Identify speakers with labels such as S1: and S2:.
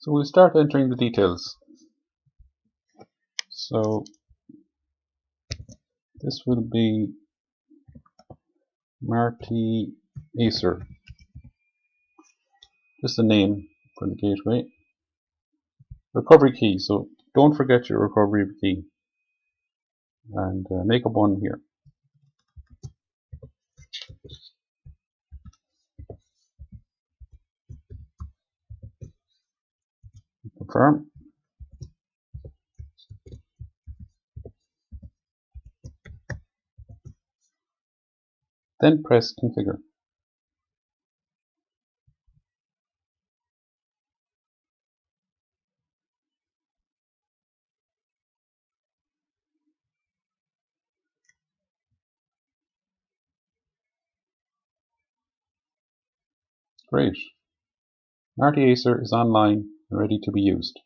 S1: So we'll start entering the details. So this will be Marty Acer, just a name for the gateway. Recovery key, so don't forget your recovery key, and make up one here. Confirm. Then press configure. Great. Marty Acer is online and ready to be used.